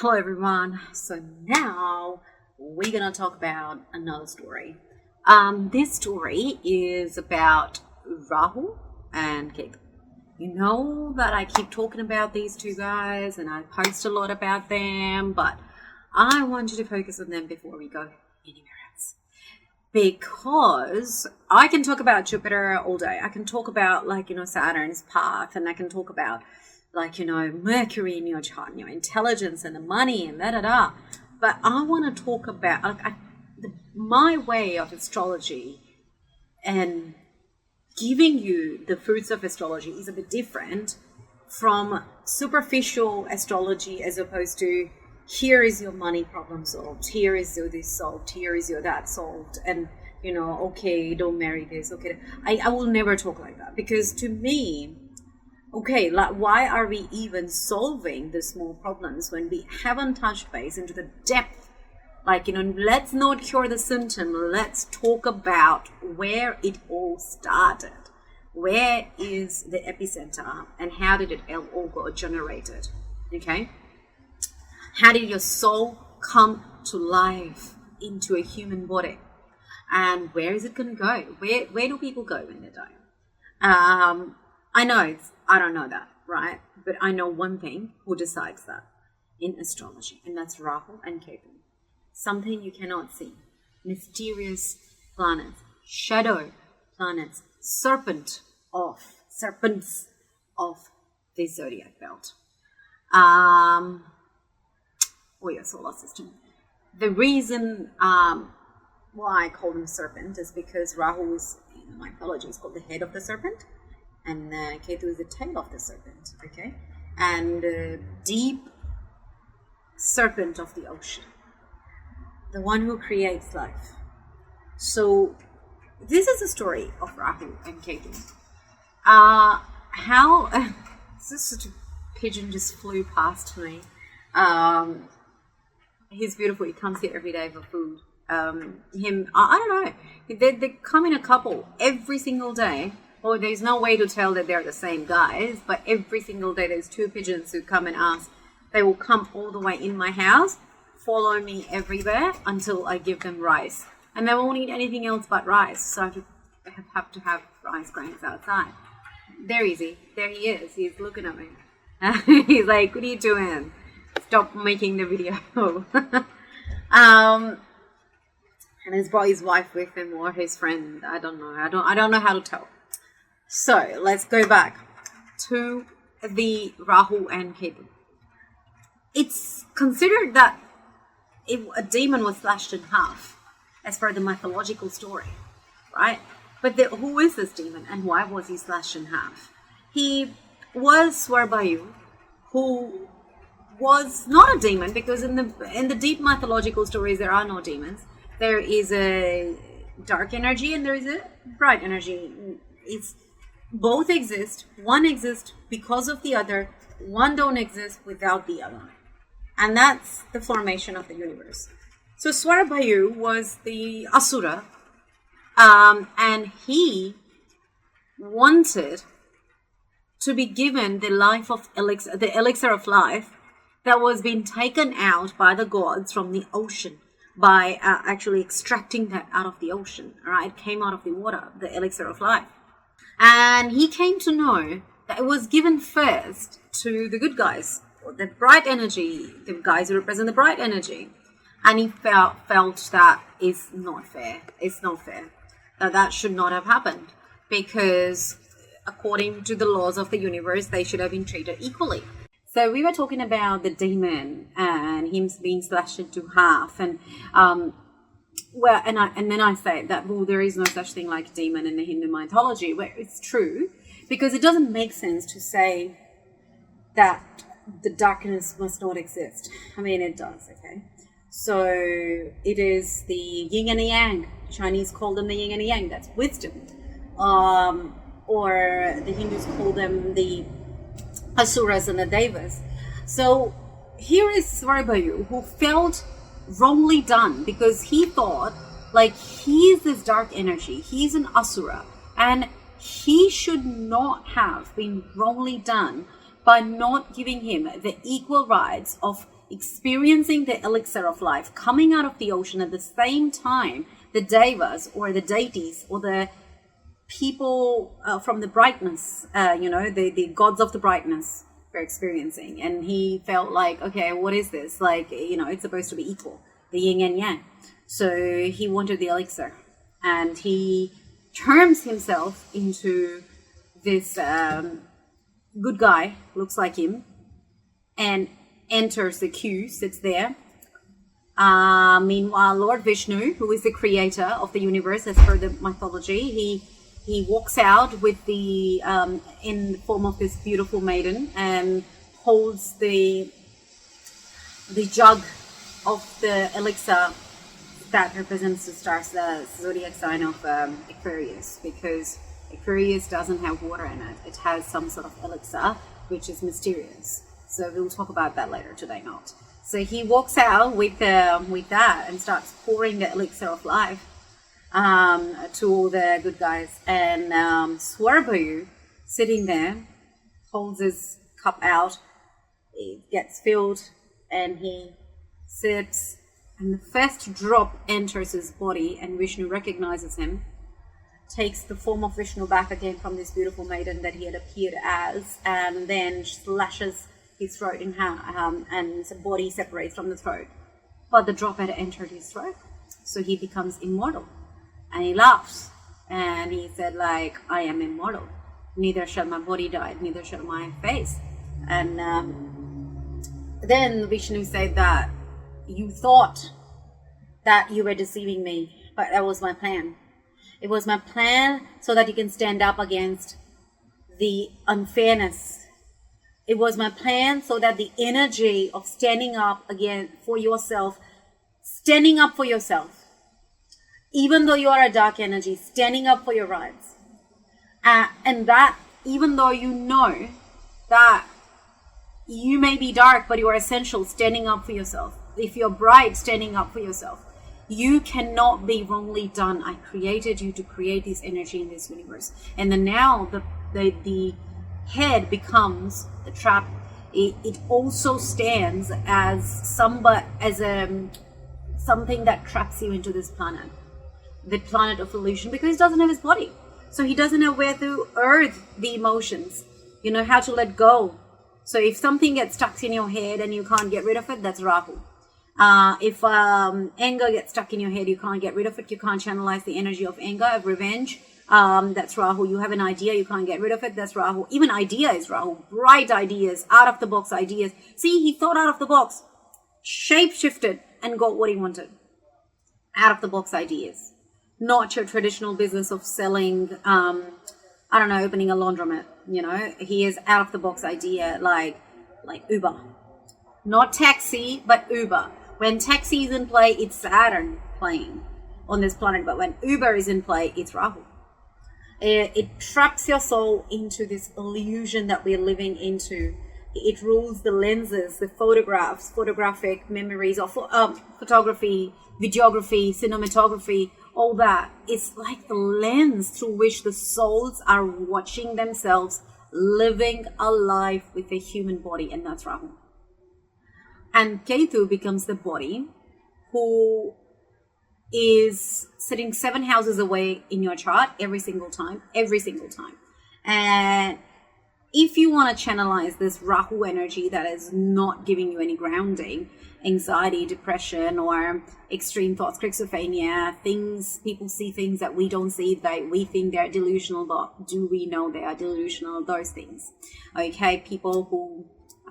Hello everyone. So now we're gonna talk about another story. This story is about Rahu and Ketu. You know that I keep talking about these two guys and I post a lot about them, but I want you to focus on them before we go anywhere else. Because I can talk about Jupiter all day. I can talk about Saturn's path, and I can talk about Mercury in your chart, and your intelligence and the money and da-da-da. But I want to talk about my way of astrology and giving you the fruits of astrology is a bit different from superficial astrology, as opposed to here is your money problem solved, here is your this solved, here is your that solved, and okay, don't marry this, okay. I will never talk like that, because to me, okay, why are we even solving the small problems when we haven't touched base into the depth? Let's not cure the symptom. Let's talk about where it all started. Where is the epicenter and how did it all got generated? Okay? How did your soul come to life into a human body? And where is it going to go? Where do people go when they die? I don't know that, right? But I know one thing who decides that in astrology, and that's Rahu and Ketu. Something you cannot see. Mysterious planets, shadow planets, serpents of the zodiac belt. Or your solar system. The reason why I call them serpent is because Rahu is, in mythology, is called the head of the serpent. And Ketu is the tail of the serpent, okay? And the deep serpent of the ocean, the one who creates life. So this is the story of Rahu and Ketu. Such a pigeon just flew past me. He's beautiful. He comes here every day for food. I don't know. They come in a couple every single day. Well, there's no way to tell that they're the same guys, but every single day there's two pigeons who come and ask. They will come all the way in my house, follow me everywhere until I give them rice. And they won't eat anything else but rice, so I have to have rice grains outside. There he is. There he is. He's looking at me. He's like, what are you doing? Stop making the video. And he's brought his wife with him, or his friend. I don't know. I don't know how to tell. So let's go back to the Rahu and Ketu. It's considered that if a demon was slashed in half, as per the mythological story, right? But who is this demon and why was he slashed in half? He was Swarbhanu, who was not a demon, because in the deep mythological stories there are no demons. There is a dark energy and there is a bright energy. Both exist. One exists because of the other. One don't exist without the other. And that's the formation of the universe. So Swarbhanu was the Asura. And he wanted to be given the elixir of life that was being taken out by the gods from the ocean by actually extracting that out of the ocean. Right? It came out of the water, the elixir of life. And he came to know that it was given first to the good guys, or the bright energy, the guys who represent the bright energy. And he felt that is not fair. It's not fair. That should not have happened, because according to the laws of the universe, they should have been treated equally. So we were talking about the demon and him being slashed into half, and then I say that, well, there is no such thing like a demon in the Hindu mythology. Well, it's true, because it doesn't make sense to say that the darkness must not exist. I mean, it does, okay? So it is the yin and the yang. Chinese call them the yin and the yang. That's wisdom. Or the Hindus call them the Asuras and the Devas. So here is Swarbhanu, who felt wrongly done, because he thought, he's this dark energy, he's an Asura, and he should not have been wrongly done by not giving him the equal rights of experiencing the elixir of life coming out of the ocean. At the same time, the Devas, or the deities, or the people from the brightness, the gods of the brightness were experiencing. And he felt like, okay, what is this? Like, it's supposed to be equal, the yin and yang. So he wanted the elixir, and he turns himself into this good guy, looks like him, and enters the queue, sits there. Meanwhile, Lord Vishnu, who is the creator of the universe as per the mythology, he walks out with the in the form of this beautiful maiden, and holds the jug of the elixir that represents the stars, the zodiac sign of Aquarius, because Aquarius doesn't have water in it. It has some sort of elixir, which is mysterious. So we'll talk about that later today, not. So he walks out with that and starts pouring the elixir of life to all the good guys. And Swarbhanu, sitting there, holds his cup out. It gets filled, and he sits, and the first drop enters his body, and Vishnu recognizes him, takes the form of Vishnu back again from this beautiful maiden that he had appeared as, and then slashes his throat in half, and his body separates from the throat. But the drop had entered his throat, so he becomes immortal. And he laughs, and he said, like, I am immortal. Neither shall my body die, neither shall my face. And then Vishnu said that you thought that you were deceiving me, but that was my plan. It was my plan so that you can stand up against the unfairness. It was my plan so that the energy of standing up again for yourself, even though you are a dark energy, standing up for your rights. And that, even though you know that you may be dark, but you are essential, standing up for yourself. If you're bright, standing up for yourself. You cannot be wrongly done. I created you to create this energy in this universe. And then now the head becomes the trap. It also stands as something that traps you into this planet, the planet of illusion, because he doesn't have his body. So he doesn't know where to earth the emotions, how to let go. So if something gets stuck in your head and you can't get rid of it, that's Rahu. If anger gets stuck in your head, you can't get rid of it, you can't channelize the energy of anger, of revenge, that's Rahu. You have an idea, you can't get rid of it, that's Rahu. Even idea is Rahu. Bright ideas, out of the box ideas. See, he thought out of the box, shape shifted, and got what he wanted. Out of the box ideas. Not your traditional business of selling, opening a laundromat. He is out of the box idea, like Uber. Not taxi, but Uber. When taxi is in play, it's Saturn playing on this planet. But when Uber is in play, it's Rahu. It traps your soul into this illusion that we're living into. It rules the lenses, the photographs, photographic memories of photography, videography, cinematography, all that. It's like the lens through which the souls are watching themselves living a life with a human body, and that's Rahu. And Ketu becomes the body who is sitting 7 houses away in your chart every single time. And if you want to channelize this Rahu energy that is not giving you any grounding, anxiety, depression, or extreme thoughts, schizophrenia, people see things that we don't see, that we think they're delusional, but do we know they are delusional? Those things. Okay, people who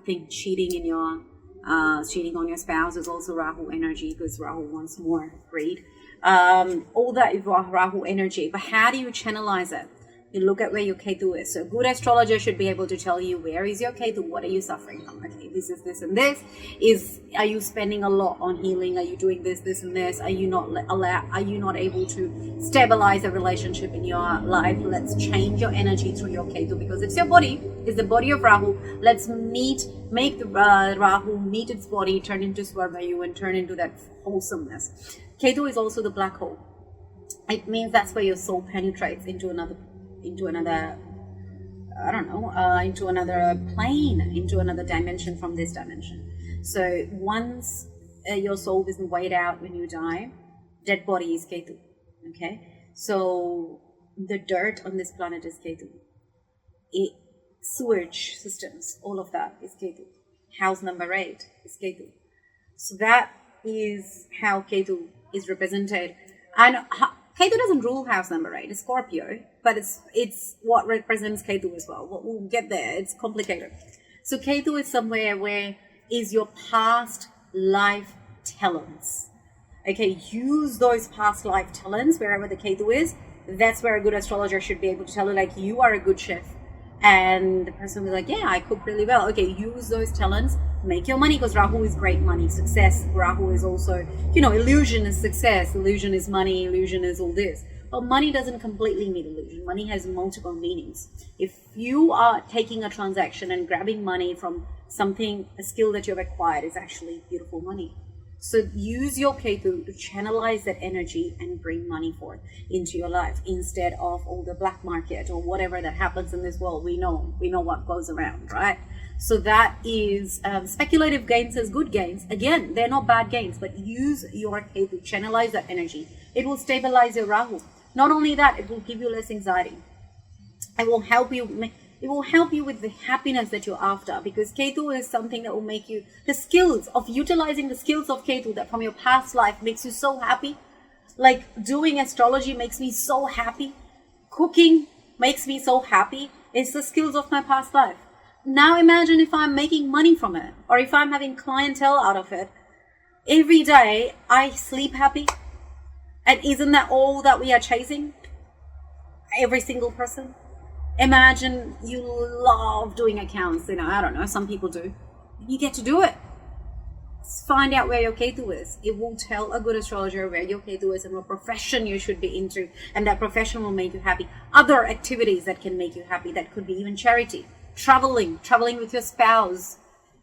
think cheating on your spouse is also Rahu energy, because Rahu wants more greed. All that is Rahu energy. But how do you channelize it? You look at where your Ketu is. So a good astrologer should be able to tell you, where is your Ketu? What are you suffering from? Okay, this is this and this. Are you spending a lot on healing? Are you doing this and this? Are you not able to stabilize a relationship in your life? Let's change your energy through your Ketu, because it's your body. It's the body of Rahu. Let's make the Rahu meet its body, turn into Swarbhanu, and turn into that wholesomeness. Ketu is also the black hole. It means that's where your soul penetrates into another plane, into another dimension from this dimension. So once your soul isn't weighed out when you die, dead body is Ketu. Okay, so the dirt on this planet is Ketu. Sewage systems, all of that is Ketu. House number 8 is Ketu. So that is how Ketu is represented. And Ketu doesn't rule house number 8, it's Scorpio, but it's what represents Ketu as well. We'll get there, it's complicated. So Ketu is somewhere where is your past life talents. Okay, use those past life talents wherever the Ketu is. That's where a good astrologer should be able to tell you, like, you are a good chef. And the person will be like, yeah, I cook really well. Okay, use those talents, make your money, because Rahu is great money, success. Rahu is also, illusion is success, illusion is money, illusion is all this. But money doesn't completely mean illusion. Money has multiple meanings. If you are taking a transaction and grabbing money from something, a skill that you've acquired, is actually beautiful money. So use your Ketu to channelize that energy and bring money forth into your life instead of all the black market or whatever that happens in this world. We know what goes around, right? So that is speculative gains as good gains. Again, they're not bad gains, but use your Ketu, channelize that energy. It will stabilize your Rahu. Not only that, it will give you less anxiety. It will help you with the happiness that you're after, because Ketu is something that will make you, the skills of utilizing the skills of Ketu that from your past life makes you so happy. Like doing astrology makes me so happy. Cooking makes me so happy. It's the skills of my past life. Now imagine if I'm making money from it, or if I'm having clientele out of it. Every day I sleep happy. And isn't that all that we are chasing? Every single person. Imagine you love doing accounts, I don't know, some people do. You get to do it. Find out where your Ketu is. It will tell a good astrologer where your Ketu is and what profession you should be into, and that profession will make you happy. Other activities that can make you happy, that could be even charity, traveling with your spouse.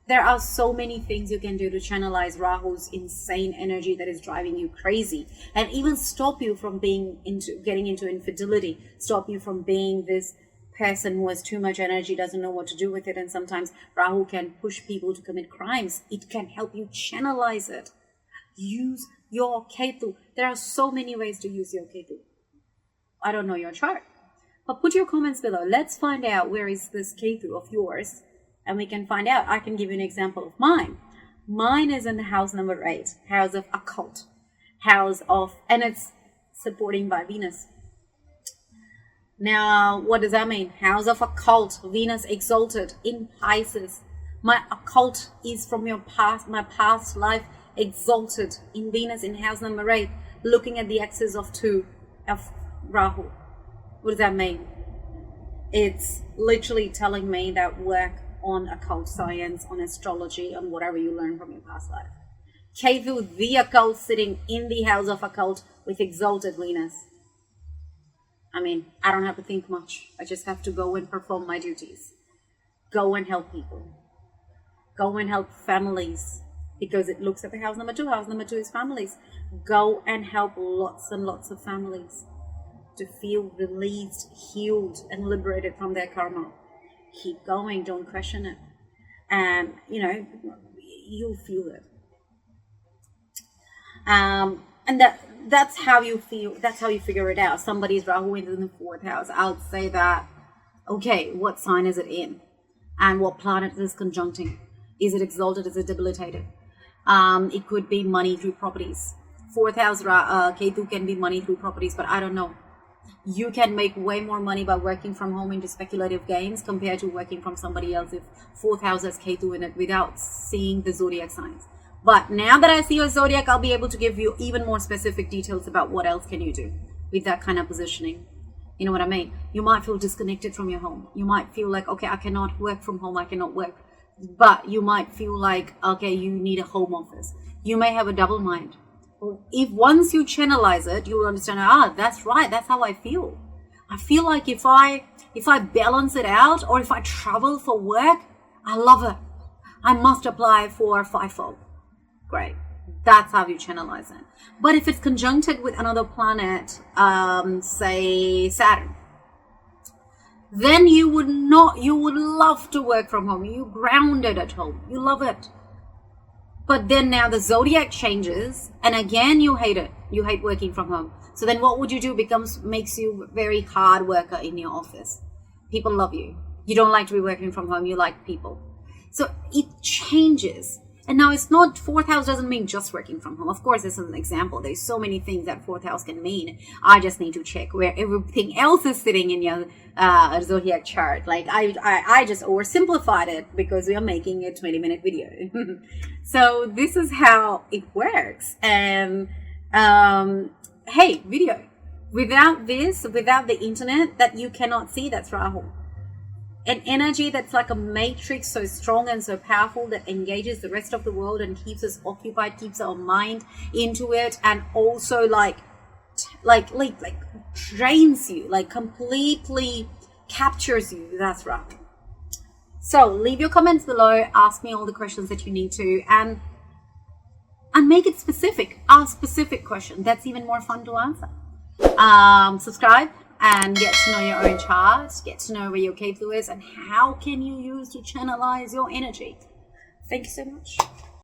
There are so many things you can do to channelize Rahu's insane energy that is driving you crazy, and even stop you from getting into infidelity, stop you from being this person who has too much energy, doesn't know what to do with it. And sometimes Rahu can push people to commit crimes. It can help you channelize it. Use your Ketu. There are so many ways to use your Ketu. I don't know your chart, but put your comments below. Let's find out where is this Ketu of yours, and we can find out. I can give you an example of mine. Mine is in the house number 8, house of occult, and it's supporting by Venus. Now, what does that mean? House of occult, Venus exalted in Pisces. My occult is from your past, my past life exalted in Venus in house number 8, looking at the axis of 2 of Rahu. What does that mean? It's literally telling me that work on occult science, on astrology, on whatever you learn from your past life. Ketu, the occult, sitting in the house of occult with exalted Venus. I don't have to think much. I just have to go and perform my duties. Go and help people. Go and help families, because it looks at the house number 2. House number 2 is families. Go and help lots and lots of families to feel released, healed, and liberated from their karma. Keep going. Don't question it. And, you'll feel it. And that's how you feel. That's how you figure it out. Somebody's Rahu is in the 4th house. I'll say that, okay, what sign is it in? And what planet is conjuncting? Is it exalted? Is it debilitated? It could be money through properties. 4th house Ketu can be money through properties, but I don't know. You can make way more money by working from home into speculative gains compared to working from somebody else if 4th house has Ketu in it without seeing the zodiac signs. But now that I see your zodiac, I'll be able to give you even more specific details about what else can you do with that kind of positioning. You know what I mean? You might feel disconnected from your home. You might feel like, okay, I cannot work from home. I cannot work. But you might feel like, okay, you need a home office. You may have a double mind. If once you channelize it, you'll understand, that's right. That's how I feel. I feel like if I balance it out, or if I travel for work, I love it. I must apply for FIFO. Great. That's how you channelize it. But if it's conjuncted with another planet, say Saturn, then you would love to work from home. You grounded at home. You love it. But then now the zodiac changes, and again you hate it. You hate working from home. So then what would you do? Makes you a very hard worker in your office. People love you. You don't like to be working from home. You like people. So it changes. And now it's not, fourth house doesn't mean just working from home. Of course, this is an example. There's so many things that fourth house can mean. I just need to check where everything else is sitting in your zodiac chart. Like I just oversimplified it because we are making a 20-minute video. So this is how it works. And hey, video. Without this, without the internet that you cannot see, that's Rahu. An energy that's like a matrix, so strong and so powerful that engages the rest of the world and keeps us occupied, keeps our mind into it, and also like drains you, like completely captures you. That's right. So leave your comments below, ask me all the questions that you need to, and make it specific. Ask specific questions. That's even more fun to answer. Subscribe and get to know your own chart, get to know where your Ketu is and how can you use to channelize your energy. Thank you so much.